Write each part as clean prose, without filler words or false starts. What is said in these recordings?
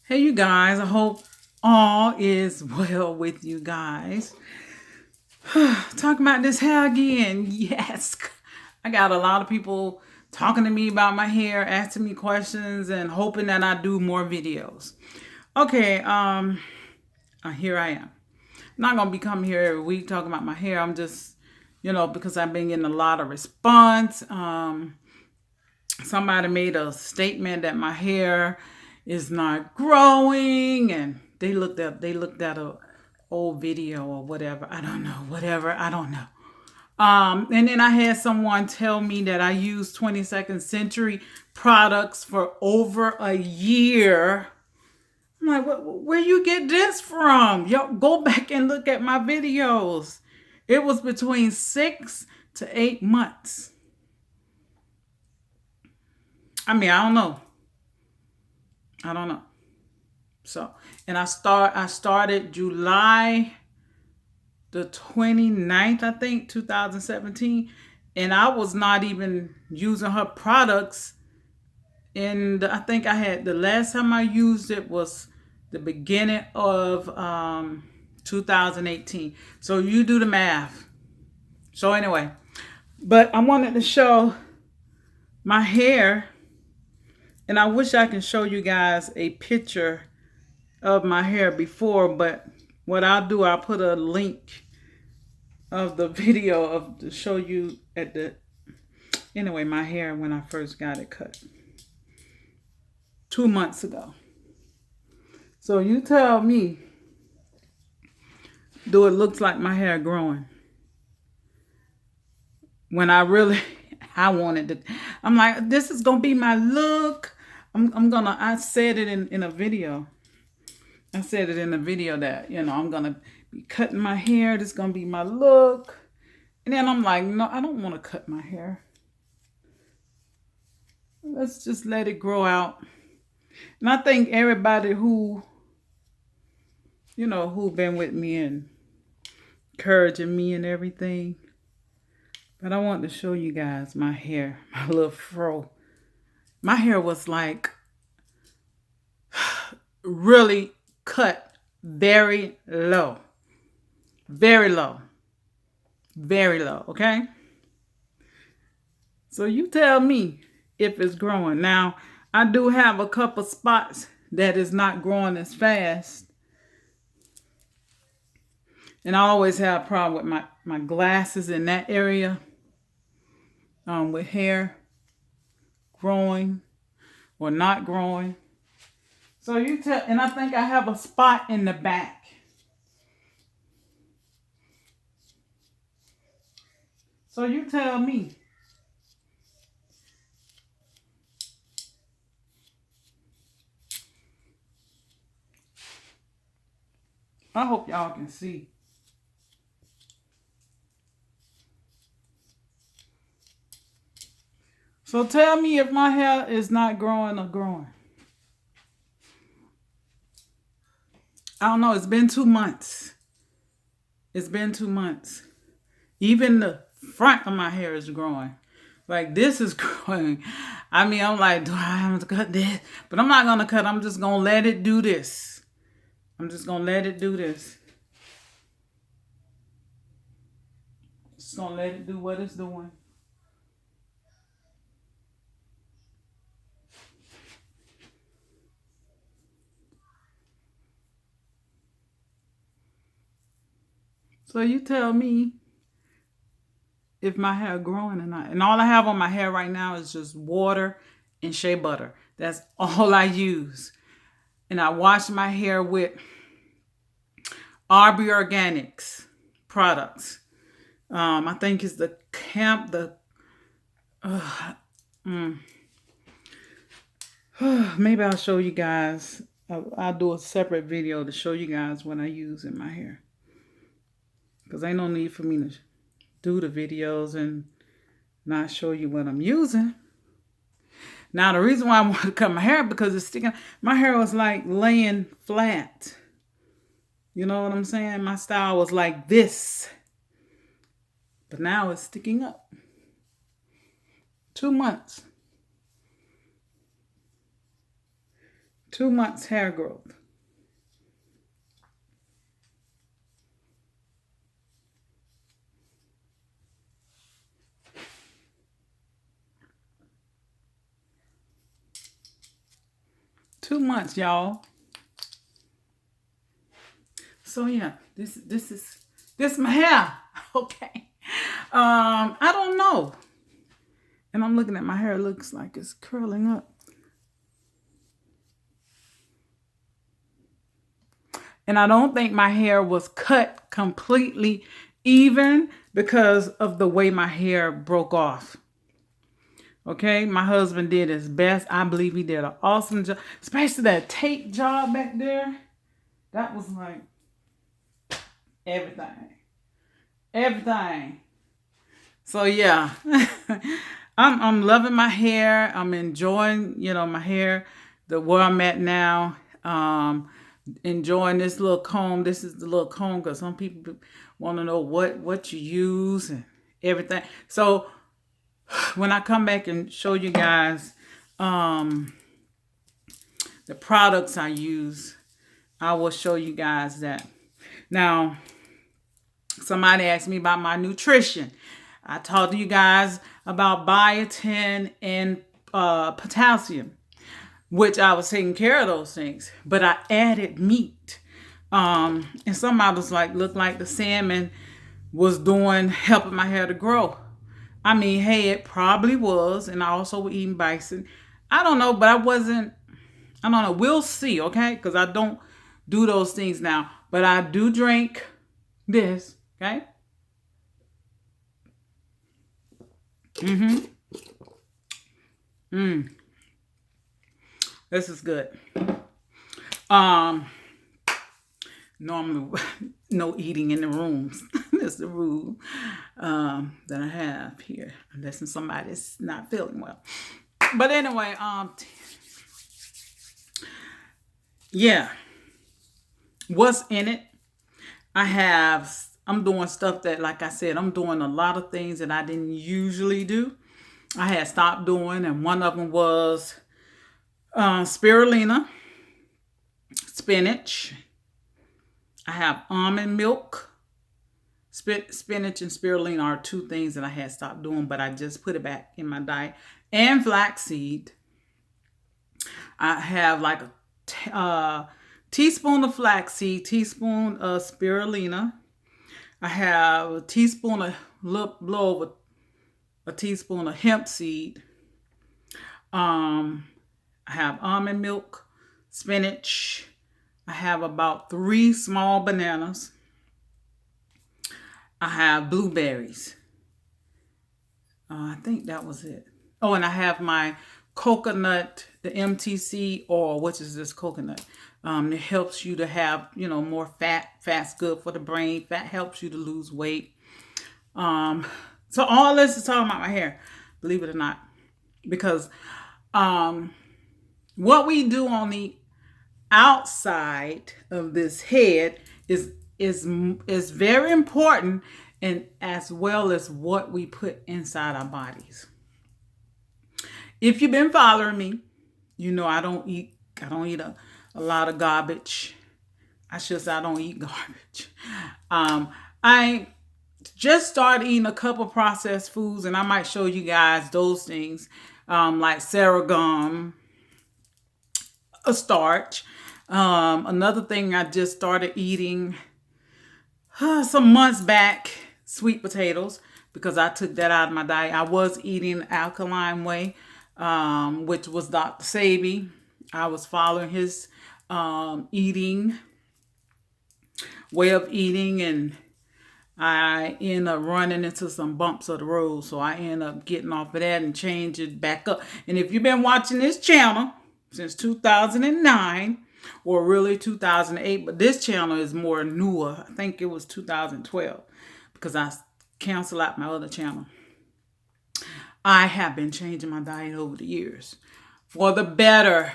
Hey, you guys, I hope all is well with you guys. Talking about this hair again. Yes. I got a lot of people talking to me about my hair, asking me questions, and hoping that I do more videos. Okay, here I am. I'm not gonna be coming here every week talking about my hair. I'm just, because I've been getting a lot of response. Somebody made a statement that my hair is not growing, and they looked at a old video or whatever. I don't know. Whatever. I don't know. And then I had someone tell me that I used 22nd Century products for over a year. I'm like, where you get this from? Yo, go back and look at my videos. It was between 6 to 8 months. I mean, I don't know. I don't know. So, and I started July the 29th, I think, 2017, and I was not even using her products. And I think I had the last time I used it was the beginning of 2018. So you do the math. So anyway, but I wanted to show my hair, and I wish I can show you guys a picture of my hair before, but what I'll do, I'll put a link of the video of to show you at the anyway my hair when I first got it cut 2 months ago. So you tell me, do it looks like my hair growing when I really I wanted to. I'm like, this is gonna be my look. I said it in a video. I said it in a video that I'm gonna be cutting my hair. This is gonna be my look. And then I'm like, no, I don't want to cut my hair. Let's just let it grow out. And I think everybody who been with me and encouraging me and everything. But I want to show you guys my hair, my little fro. My hair was like really cut very low. Very low. Very low, okay? So you tell me if it's growing. Now, I do have a couple spots that is not growing as fast. And I always have a problem with my glasses in that area. With hair growing or not growing. So you tell, and I think I have a spot in the back. So you tell me. I hope y'all can see. So tell me if my hair is not growing or growing. I don't know. It's been 2 months. It's been 2 months. Even the front of my hair is growing. Like this is growing. I mean, I'm like, do I have to cut this? But I'm not going to cut. I'm just going to let it do this. I'm just going to let it do this. Just going to let it do what it's doing. So you tell me if my hair growing or not. And all I have on my hair right now is just water and shea butter. That's all I use. And I wash my hair with Arby Organics products. I think it's the camp, maybe I'll show you guys. I'll do a separate video to show you guys what I use in my hair. Because ain't no need for me to do the videos and not show you what I'm using. Now, the reason why I want to cut my hair because it's sticking. My hair was like laying flat. You know what I'm saying? My style was like this. But now it's sticking up. 2 months. 2 months hair growth. Two months, y'all. So yeah, this my hair. Okay. I don't know. And I'm looking at my hair, it looks like it's curling up. And I don't think my hair was cut completely even because of the way my hair broke off. Okay, my husband did his best. I believe he did an awesome job, especially that tape job back there. That was like everything. Everything. So yeah. I'm loving my hair. I'm enjoying, my hair, the where I'm at now. Enjoying this little comb. This is the little comb because some people want to know what you use and everything. So when I come back and show you guys the products I use, I will show you guys that. Now, somebody asked me about my nutrition. I talked to you guys about biotin and potassium, which I was taking care of those things, but I added meat. And somebody was like, looked like the salmon was helping my hair to grow. I mean, hey, it probably was. And I also was eating bison. I don't know, but I don't know. We'll see, okay? Because I don't do those things now. But I do drink this, okay? This is good. Normally, no eating in the rooms. That's the rule that I have here, unless somebody's not feeling well. But anyway, yeah. What's in it? I'm doing stuff that, like I said, I'm doing a lot of things that I didn't usually do. I had stopped doing, and one of them was spirulina, spinach. I have almond milk. Spinach and spirulina are two things that I had stopped doing, but I just put it back in my diet. And flaxseed. I have like a teaspoon of flaxseed, teaspoon of spirulina. I have a teaspoon of little over a teaspoon of hemp seed. I have almond milk, spinach. I have about 3 small bananas. I have blueberries. I think that was it. Oh, and I have my coconut, the MTC oil, which is this coconut. It helps you to have, more fat. Fat's good for the brain. Fat helps you to lose weight. So all this is talking about my hair, believe it or not, because what we do on the outside of this head is very important, and as well as what we put inside our bodies. If you've been following me, I don't eat a lot of garbage. I don't eat garbage. I just started eating a couple processed foods, and I might show you guys those things, like Saragum, a starch. Another thing I just started eating some months back, sweet potatoes, because I took that out of my diet. I was eating alkaline way, which was Dr. Sebi. I was following his eating way of eating, and I end up running into some bumps of the road. So I end up getting off of that and change it back up. And if you've been watching this channel since 2009, or really 2008, but this channel is more newer. I think it was 2012 because I canceled out my other channel. I have been changing my diet over the years for the better.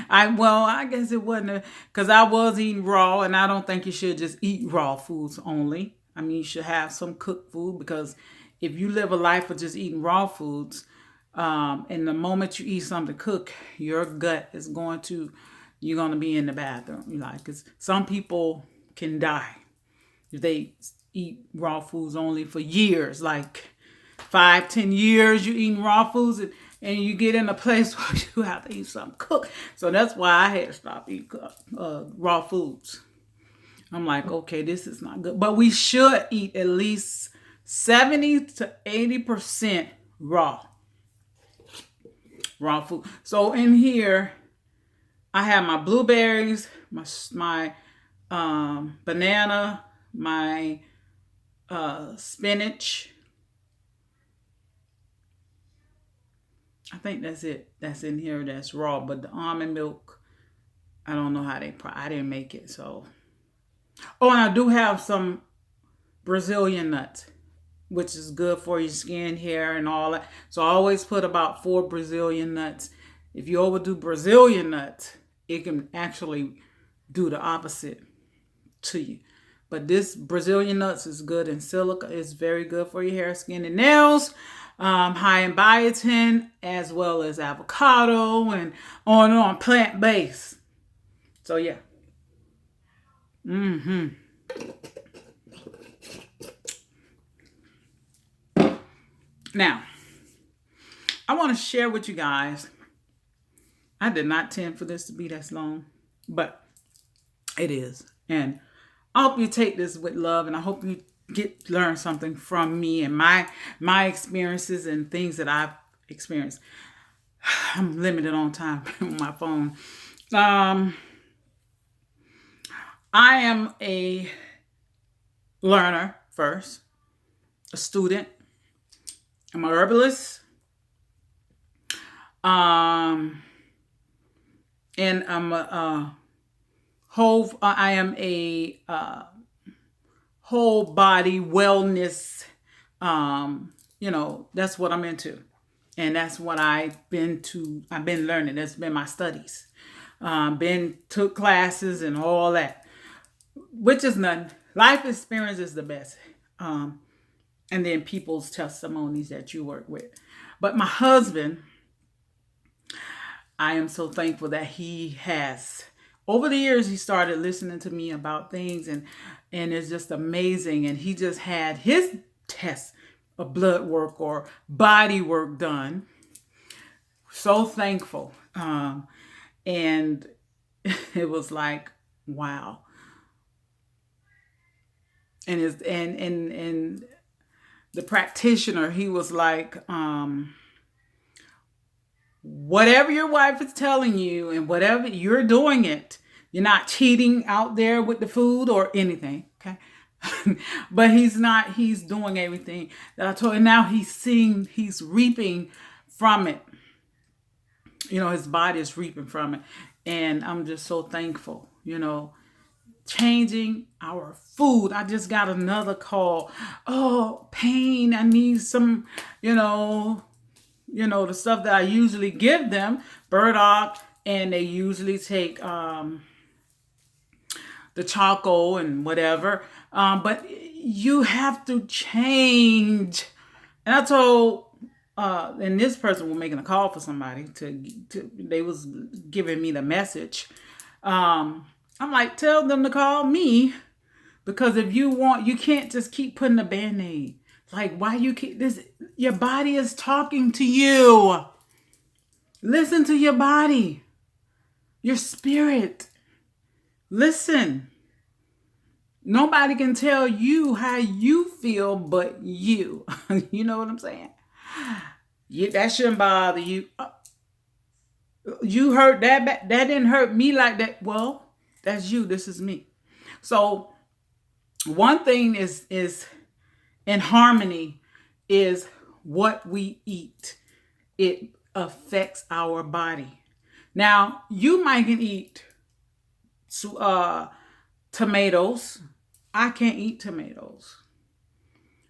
I guess it wasn't because I was eating raw, and I don't think you should just eat raw foods only. I mean, you should have some cooked food, because if you live a life of just eating raw foods, And the moment you eat something cooked, your gut is you're going to be in the bathroom. Because some people can die if they eat raw foods only for years, like 5-10 years you eating raw foods, and you get in a place where you have to eat something cooked. So that's why I had to stop eating raw foods. I'm like, okay, this is not good. But we should eat at least 70 to 80% raw food. So in here, I have my blueberries, my banana, my spinach. I think that's it. That's in here. That's raw. But the almond milk, I don't know how I didn't make it. So, oh, and I do have some Brazilian nuts, which is good for your skin, hair, and all that. So I always put about 4 Brazilian nuts. If you overdo Brazilian nuts, it can actually do the opposite to you. But this Brazilian nuts is good in silica. It's very good for your hair, skin, and nails. High in biotin, as well as avocado, and on plant-based. So yeah. Now, I want to share with you guys. I did not intend for this to be this long, but it is. And I hope you take this with love, and I hope you learn something from me and my experiences and things that I've experienced. I'm limited on time on my phone. I am a learner first, a student. I'm a herbalist. And I'm a I am a whole body wellness. That's what I'm into, and that's what I've been learning. That's been my studies. Took classes and all that, which is nothing. Life experience is the best. And then people's testimonies that you work with. But my husband, I am so thankful that he has. Over the years, he started listening to me about things, and it's just amazing. And he just had his test of blood work or body work done. So thankful. And it was like, wow. And the practitioner, he was like, whatever your wife is telling you and whatever you're doing it, you're not cheating out there with the food or anything. Okay. But he's doing everything that I told him. Now he's reaping from it. His body is reaping from it. And I'm just so thankful, changing our food. I just got another call. Oh, pain. I need some, the stuff that I usually give them, burdock, and they usually take the Choco and whatever. But you have to change. And I told, and this person was making a call for somebody they was giving me the message. I'm like, tell them to call me, because if you can't just keep putting a Band-Aid. Like, why you keep this? Your body is talking to you. Listen to your body, your spirit. Listen. Nobody can tell you how you feel but you. You know what I'm saying? That shouldn't bother you. You hurt that didn't hurt me like that. Well, that's you. This is me. So one thing is in harmony is what we eat. It affects our body. Now, you might can eat tomatoes. I can't eat tomatoes.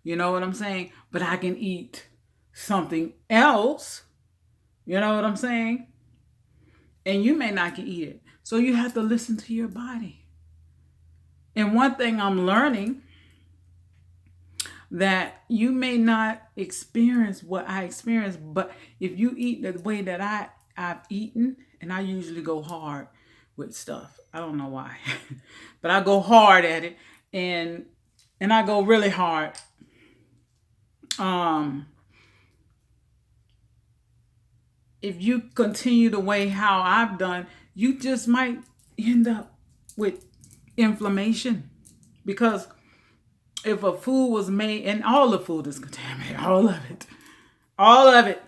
You know what I'm saying? But I can eat something else. You know what I'm saying? And you may not can eat it. So you have to listen to your body. And one thing I'm learning that you may not experience what I experienced, but if you eat the way that I've eaten, and I usually go hard with stuff. I don't know why, but I go hard at it, and I go really hard. Um, if you continue the way how I've done, you just might end up with inflammation because if a food was made, and all the food is contaminated, all of it.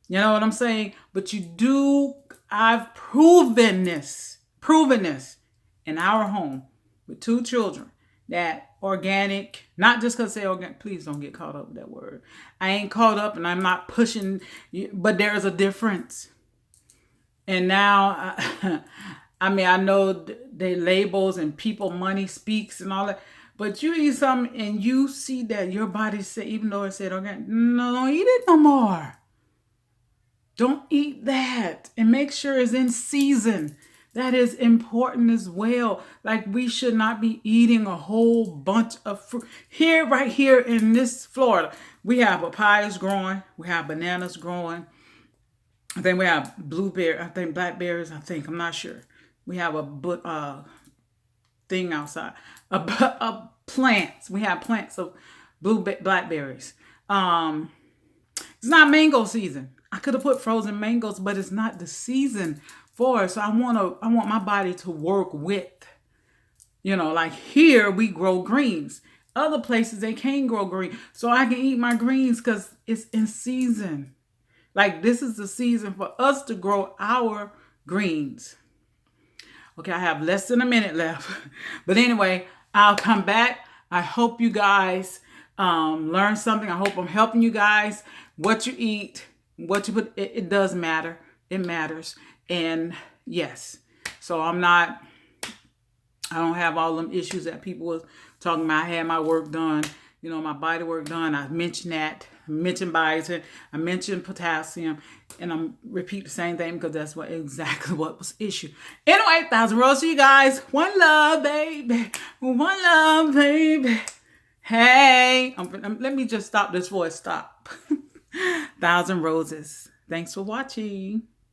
You know what I'm saying? But I've proven this in our home with 2 children that organic, not just because say organic, please don't get caught up with that word. I ain't caught up and I'm not pushing, but there's a difference. And now, I mean, I know they labels and people money speaks and all that, but you eat something and you see that your body say, even though it said organic, no, don't eat it no more. Don't eat that, and make sure it's in season. That is important as well. Like, we should not be eating a whole bunch of fruit. Here, right here in this Florida, we have papayas growing. We have bananas growing. I think we have blueberry. I think blackberries. I'm not sure. We have a thing outside. A plants. We have plants of blackberries. It's not mango season. I could have put frozen mangoes, but it's not the season for it. So I want my body to work with, like here we grow greens. Other places they can't grow green. So I can eat my greens because it's in season. Like, this is the season for us to grow our greens. Okay, I have less than a minute left. But anyway, I'll come back. I hope you guys learn something. I hope I'm helping you guys. What you eat, what you put, it does matter. It matters. And yes, so I don't have all them issues that people was talking about. I had my work done, my body work done. I mentioned that. I mentioned biotin. I mentioned potassium. And I'm repeat the same thing because that's exactly what was issued. Anyway, 1,000 roses to you guys. One love, baby. One love, baby. Hey, let me just stop this voice. Stop. 1,000 roses. Thanks for watching.